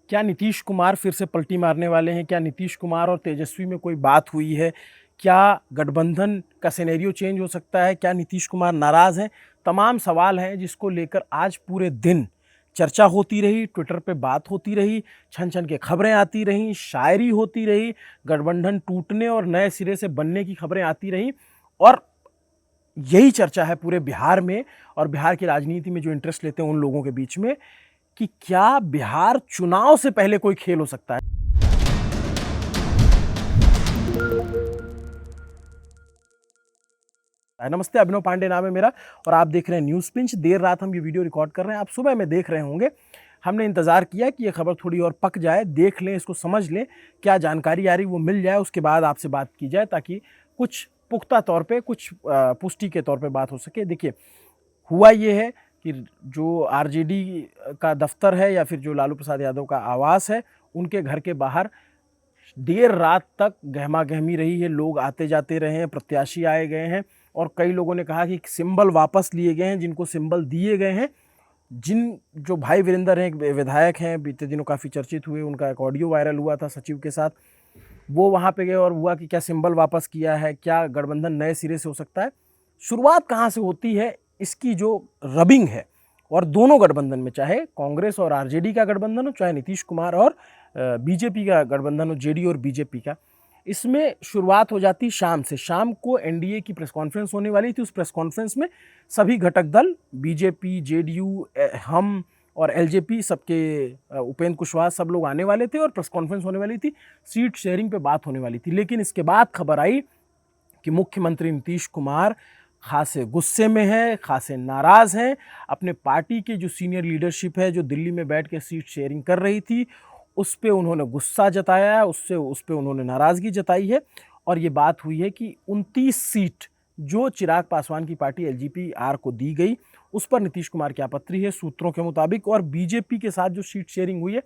क्या नीतीश कुमार फिर से पलटी मारने वाले हैं? क्या नीतीश कुमार और तेजस्वी में कोई बात हुई है? क्या गठबंधन का सिनेरियो चेंज हो सकता है? क्या नीतीश कुमार नाराज़ हैं? तमाम सवाल हैं जिसको लेकर आज पूरे दिन चर्चा होती रही, ट्विटर पे बात होती रही, छन-छन के खबरें आती रहीं, शायरी होती रही, गठबंधन टूटने और नए सिरे से बनने की खबरें आती रहीं और यही चर्चा है पूरे बिहार में और बिहार की राजनीति में जो इंटरेस्ट लेते हैं उन लोगों के बीच में कि क्या बिहार चुनाव से पहले कोई खेल हो सकता है? नमस्ते, अभिनव पांडे नाम है मेरा और आप देख रहे हैं न्यूज़ पिंच। देर रात हम ये वीडियो रिकॉर्ड कर रहे हैं, आप सुबह में देख रहे होंगे। हमने इंतज़ार किया कि ये खबर थोड़ी और पक जाए, देख लें, इसको समझ लें, क्या जानकारी आ रही वो मिल जाए, उसके बाद आपसे बात की जाए ताकि कुछ पुख्ता तौर पे, कुछ पुष्टि के तौर पे बात हो सके। देखिए, हुआ ये है कि जो आरजेडी का दफ्तर है या फिर जो लालू प्रसाद यादव का आवास है, उनके घर के बाहर देर रात तक गहमा-गहमी रही है, लोग आते जाते रहे हैं, प्रत्याशी आए गए हैं और कई लोगों ने कहा कि सिंबल वापस लिए गए हैं, जिनको सिंबल दिए गए हैं। जो भाई वीरेंद्र हैं, एक विधायक हैं, बीते दिनों काफ़ी चर्चित हुए, उनका एक ऑडियो वायरल हुआ था सचिव के साथ। वो वहाँ पे गए और हुआ कि क्या सिंबल वापस किया है, क्या गठबंधन नए सिरे से हो सकता है? शुरुआत कहाँ से होती है इसकी जो रबिंग है और दोनों गठबंधन में, चाहे कांग्रेस और आरजेडी का गठबंधन हो, चाहे नीतीश कुमार और बीजेपी का गठबंधन हो, जेडीयू और बीजेपी का, इसमें शुरुआत हो जाती शाम से। शाम को एनडीए की प्रेस कॉन्फ्रेंस होने वाली थी। उस प्रेस कॉन्फ्रेंस में सभी घटक दल, बीजेपी, जेडीयू, हम और एलजेपी, सबके उपेंद्र कुशवाहा, सब लोग आने वाले थे और प्रेस कॉन्फ्रेंस होने वाली थी, सीट शेयरिंग पे बात होने वाली थी। लेकिन इसके बाद खबर आई कि मुख्यमंत्री नीतीश कुमार खासे गुस्से में हैं, खासे नाराज़ हैं। अपने पार्टी के जो सीनियर लीडरशिप है, जो दिल्ली में बैठ के सीट शेयरिंग कर रही थी, उस पे उन्होंने गुस्सा जताया है, उस पे उन्होंने नाराज़गी जताई है और ये बात हुई है कि 29 सीट जो चिराग पासवान की पार्टी एलजेपी-आर को दी गई, उस पर नीतीश कुमार की आपत्ति है सूत्रों के मुताबिक। और बीजेपी के साथ जो सीट शेयरिंग हुई है,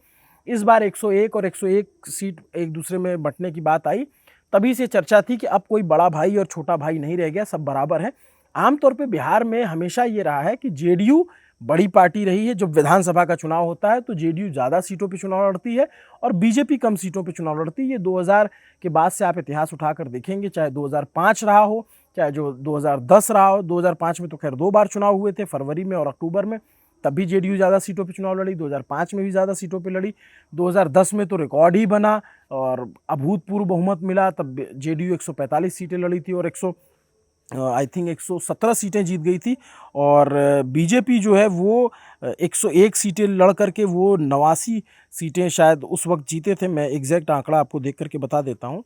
इस बार 101 और 101 सीट एक दूसरे में बंटने की बात आई। तभी से चर्चा थी कि अब कोई बड़ा भाई और छोटा भाई नहीं रह गया, सब बराबर हैं। आमतौर पे बिहार में हमेशा ये रहा है कि जेडीयू बड़ी पार्टी रही है। जब विधानसभा का चुनाव होता है तो जेडीयू ज़्यादा सीटों पे चुनाव लड़ती है और बीजेपी कम सीटों पे चुनाव लड़ती है। ये 2000 के बाद से आप इतिहास उठाकर देखेंगे, चाहे 2005 रहा हो, चाहे जो 2010 रहा हो। 2005 में तो खैर 2 बार चुनाव हुए थे, फरवरी में और अक्टूबर में, तब भी जेडीयू ज़्यादा सीटों पे चुनाव लड़ी। 2005 में भी ज़्यादा सीटों पे लड़ी। 2010 में तो रिकॉर्ड ही बना और अभूतपूर्व बहुमत मिला, तब जेडीयू 145 सीटें लड़ी थी और आई थिंक 117 सीटें जीत गई थी। और बीजेपी जो है वो 101 सीटें लड़ करके वो 89 सीटें शायद उस वक्त जीते थे। मैं एग्जैक्ट आंकड़ा आपको देख करके बता देता हूँ।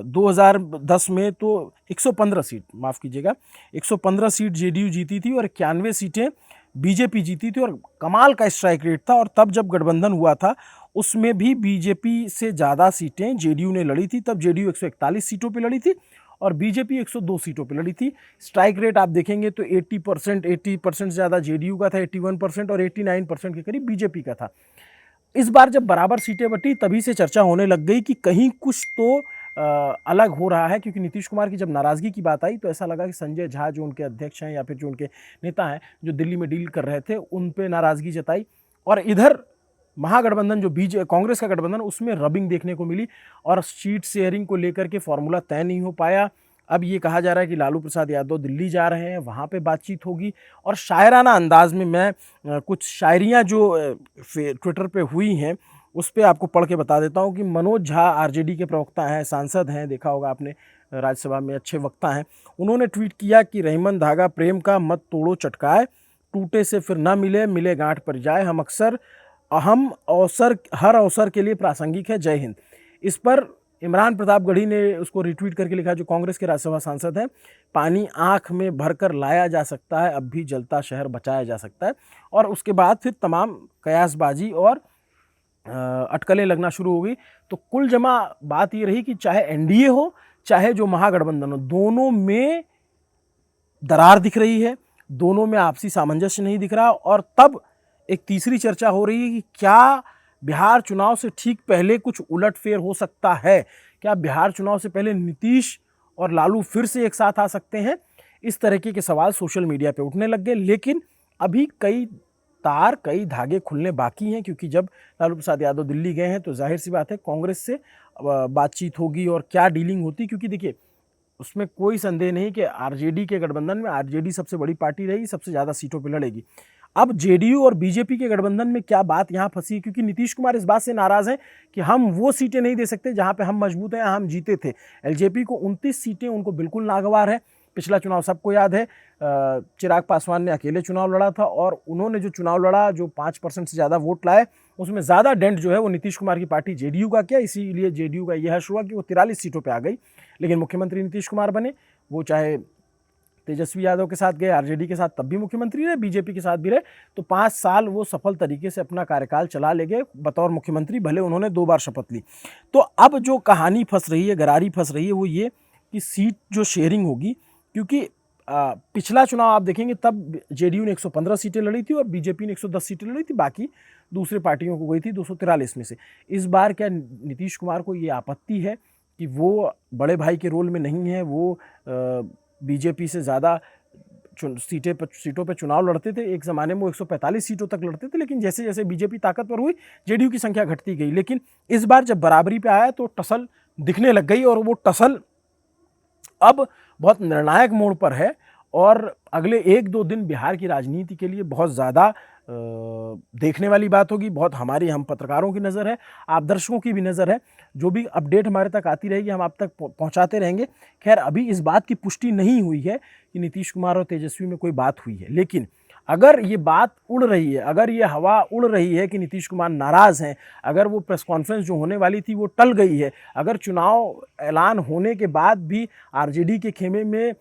2010 में तो 115 सीट, माफ़ कीजिएगा, 115 सीट जेडीयू जीती थी और 91 सीटें बीजेपी जीती थी और कमाल का स्ट्राइक रेट था। और तब जब गठबंधन हुआ था उसमें भी बीजेपी से ज़्यादा सीटें जेडीयू ने लड़ी थी। तब जेडीयू 141 सीटों पे लड़ी थी और बीजेपी 102 सीटों पे लड़ी थी। स्ट्राइक रेट आप देखेंगे तो 80% से ज़्यादा जेडीयू का था, 81% और 89% के करीब बीजेपी का था। इस बार जब बराबर सीटें बटी तभी से चर्चा होने लग गई कि कहीं कुछ तो अलग हो रहा है, क्योंकि नीतीश कुमार की जब नाराज़गी की बात आई तो ऐसा लगा कि संजय झा, जो उनके अध्यक्ष हैं या फिर जो उनके नेता हैं, जो दिल्ली में डील कर रहे थे, उन पे नाराज़गी जताई। और इधर महागठबंधन, जो कांग्रेस का गठबंधन, उसमें रबिंग देखने को मिली और सीट शेयरिंग को लेकर के फॉर्मूला तय नहीं हो पाया। अब ये कहा जा रहा है कि लालू प्रसाद यादव दिल्ली जा रहे हैं, वहाँ पे बातचीत होगी और शायराना अंदाज में मैं कुछ शायरियाँ जो ट्विटर पे हुई हैं उस पे आपको पढ़ के बता देता हूँ कि मनोज झा आरजेडी के प्रवक्ता हैं, सांसद हैं, देखा होगा आपने, राज्यसभा में अच्छे वक्ता हैं। उन्होंने ट्वीट किया कि रहीमन धागा प्रेम का मत तोड़ो चटकाए, टूटे से फिर ना मिले, मिले गांठ पर जाए, हम अक्सर अहम अवसर, हर अवसर के लिए प्रासंगिक है, जय हिंद। इस पर इमरान प्रतापगढ़ी ने उसको रिट्वीट करके लिखा, जो कांग्रेस के राज्यसभा सांसद हैं, पानी आंख में भरकर लाया जा सकता है, अब भी जलता शहर बचाया जा सकता है। और उसके बाद फिर तमाम कयासबाजी और अटकलें लगना शुरू हो गई। तो कुल जमा बात ये रही कि चाहे एनडीए हो, चाहे जो महागठबंधन हो, दोनों में दरार दिख रही है, दोनों में आपसी सामंजस्य नहीं दिख रहा। और तब एक तीसरी चर्चा हो रही है कि क्या बिहार चुनाव से ठीक पहले कुछ उलटफेर हो सकता है? क्या बिहार चुनाव से पहले नीतीश और लालू फिर से एक साथ आ सकते हैं? इस तरीके के सवाल सोशल मीडिया पे उठने लग गए। लेकिन अभी कई तार कई धागे खुलने बाकी हैं, क्योंकि जब लालू प्रसाद यादव दिल्ली गए हैं तो जाहिर सी बात है कांग्रेस से बातचीत होगी और क्या डीलिंग होती, क्योंकि देखिए उसमें कोई संदेह नहीं कि आरजेडी के गठबंधन में आरजेडी सबसे बड़ी पार्टी रहेगी, सबसे ज़्यादा सीटों पर लड़ेगी। अब जेडीयू और बीजेपी के गठबंधन में क्या बात यहाँ फंसी, क्योंकि नीतीश कुमार इस बात से नाराज हैं कि हम वो सीटें नहीं दे सकते जहाँ पे हम मजबूत हैं, हम जीते थे। एलजेपी को 29 सीटें उनको बिल्कुल नागवार है। पिछला चुनाव सबको याद है, चिराग पासवान ने अकेले चुनाव लड़ा था और उन्होंने जो चुनाव लड़ा, जो 5% से ज़्यादा वोट लाए, उसमें ज़्यादा डेंट जो है वो नीतीश कुमार की पार्टी जेडीयू का किया। इसीलिए जेडीयू का यह हर्ष हुआ कि वो 43 सीटों पर आ गई। लेकिन मुख्यमंत्री नीतीश कुमार बने, वो चाहे तेजस्वी यादव के साथ गए, आरजेडी के साथ तब भी मुख्यमंत्री रहे, बीजेपी के साथ भी रहे, तो 5 साल वो सफल तरीके से अपना कार्यकाल चला ले गए बतौर मुख्यमंत्री, भले उन्होंने 2 बार शपथ ली। तो अब जो कहानी फंस रही है, गरारी फंस रही है, वो ये कि सीट जो शेयरिंग होगी, क्योंकि पिछला चुनाव आप देखेंगे तब जेडीयू ने 115 सीटें लड़ी थी और बीजेपी ने 110 सीटें लड़ी थी, बाकी दूसरी पार्टियों को गई थी 243 में से। इस बार क्या नीतीश कुमार को ये आपत्ति है कि वो बड़े भाई के रोल में नहीं है, वो बीजेपी से ज़्यादा सीटों पे चुनाव लड़ते थे। एक ज़माने में वो 145 सीटों तक लड़ते थे, लेकिन जैसे जैसे बीजेपी ताकतवर हुई जेडीयू की संख्या घटती गई। लेकिन इस बार जब बराबरी पे आया तो टसल दिखने लग गई और वो टसल अब बहुत निर्णायक मोड़ पर है और अगले 1-2 दिन बिहार की राजनीति के लिए बहुत ज़्यादा देखने वाली बात होगी। बहुत हमारी, हम पत्रकारों की नज़र है, आप दर्शकों की भी नज़र है, जो भी अपडेट हमारे तक आती रहेगी हम आप तक पहुंचाते रहेंगे। खैर अभी इस बात की पुष्टि नहीं हुई है कि नीतीश कुमार और तेजस्वी में कोई बात हुई है, लेकिन अगर ये बात उड़ रही है, अगर ये हवा उड़ रही है कि नीतीश कुमार नाराज़ हैं, अगर वो प्रेस कॉन्फ्रेंस जो होने वाली थी वो टल गई है, अगर चुनाव ऐलान होने के बाद भी आरजेडी के खेमे में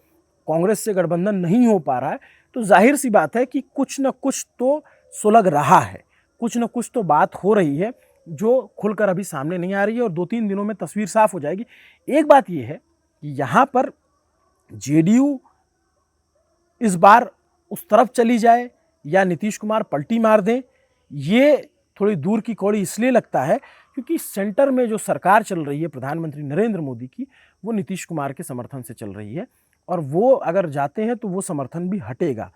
कांग्रेस से गठबंधन नहीं हो पा रहा है, तो जाहिर सी बात है कि कुछ न कुछ तो सुलग रहा है, कुछ न कुछ तो बात हो रही है जो खुलकर अभी सामने नहीं आ रही है और 2-3 दिनों में तस्वीर साफ हो जाएगी। एक बात यह है कि यहाँ पर जेडीयू इस बार उस तरफ चली जाए या नीतीश कुमार पलटी मार दें, ये थोड़ी दूर की कौड़ी इसलिए लगता है क्योंकि सेंटर में जो सरकार चल रही है प्रधानमंत्री नरेंद्र मोदी की, वो नीतीश कुमार के समर्थन से चल रही है और वो अगर जाते हैं तो वो समर्थन भी हटेगा।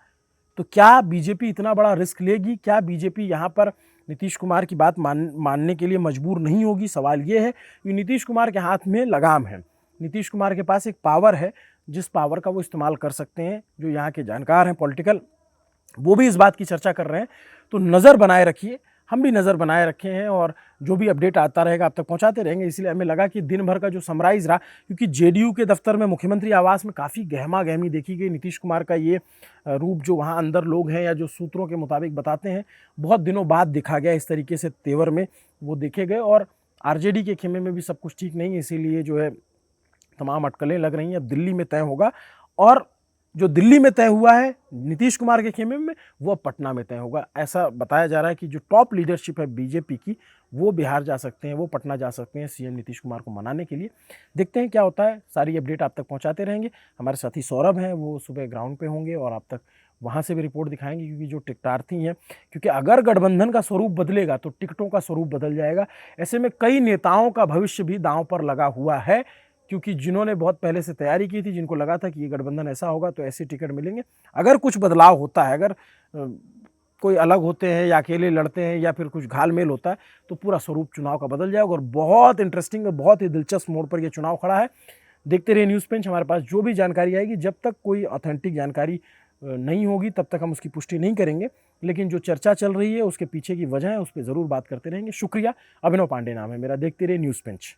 तो क्या बीजेपी इतना बड़ा रिस्क लेगी? क्या बीजेपी यहाँ पर नीतीश कुमार की बात मानने के लिए मजबूर नहीं होगी? सवाल ये है कि नीतीश कुमार के हाथ में लगाम है, नीतीश कुमार के पास एक पावर है जिस पावर का वो इस्तेमाल कर सकते हैं। जो यहाँ के जानकार हैं पॉलिटिकल, वो भी इस बात की चर्चा कर रहे हैं। तो नज़र बनाए रखिए, हम भी नज़र बनाए रखे हैं और जो भी अपडेट आता रहेगा आप तक पहुंचाते रहेंगे। इसलिए हमें लगा कि दिन भर का जो समराइज रहा, क्योंकि जेडीयू के दफ्तर में मुख्यमंत्री आवास में काफ़ी गहमा गहमी देखी गई। नीतीश कुमार का ये रूप जो वहाँ अंदर लोग हैं या जो सूत्रों के मुताबिक बताते हैं, बहुत दिनों बाद दिखा गया इस तरीके से तेवर में वो देखे गए। और आरजेडी के खेमे में भी सब कुछ ठीक नहीं है, इसीलिए जो है तमाम अटकलें लग रही हैं। अब दिल्ली में तय होगा और जो दिल्ली में तय हुआ है नीतीश कुमार के खेमे में, वो अब पटना में तय होगा। ऐसा बताया जा रहा है कि जो टॉप लीडरशिप है बीजेपी की, वो बिहार जा सकते हैं, वो पटना जा सकते हैं सीएम नीतीश कुमार को मनाने के लिए। देखते हैं क्या होता है, सारी अपडेट आप तक पहुंचाते रहेंगे। हमारे साथी सौरभ हैं, वो सुबह ग्राउंड पे होंगे और आप तक वहाँ से भी रिपोर्ट दिखाएंगे, क्योंकि जो टिकटार्थी हैं, क्योंकि अगर गठबंधन का स्वरूप बदलेगा तो टिकटों का स्वरूप बदल जाएगा। ऐसे में कई नेताओं का भविष्य भी दांव पर लगा हुआ है, क्योंकि जिन्होंने बहुत पहले से तैयारी की थी, जिनको लगा था कि ये गठबंधन ऐसा होगा तो ऐसे टिकट मिलेंगे, अगर कुछ बदलाव होता है, अगर कोई अलग होते हैं या अकेले लड़ते हैं या फिर कुछ घालमेल होता है, तो पूरा स्वरूप चुनाव का बदल जाएगा। और बहुत इंटरेस्टिंग और बहुत ही दिलचस्प मोड़ पर यह चुनाव खड़ा है। देखते रहिए न्यूज़ पंच। हमारे पास जो भी जानकारी आएगी, जब तक कोई ऑथेंटिक जानकारी नहीं होगी तब तक हम उसकी पुष्टि नहीं करेंगे, लेकिन जो चर्चा चल रही है उसके पीछे की वजह है, उस पर ज़रूर बात करते रहेंगे। शुक्रिया। अभिनव पांडे नाम है मेरा। देखते रहिए न्यूज़ पंच।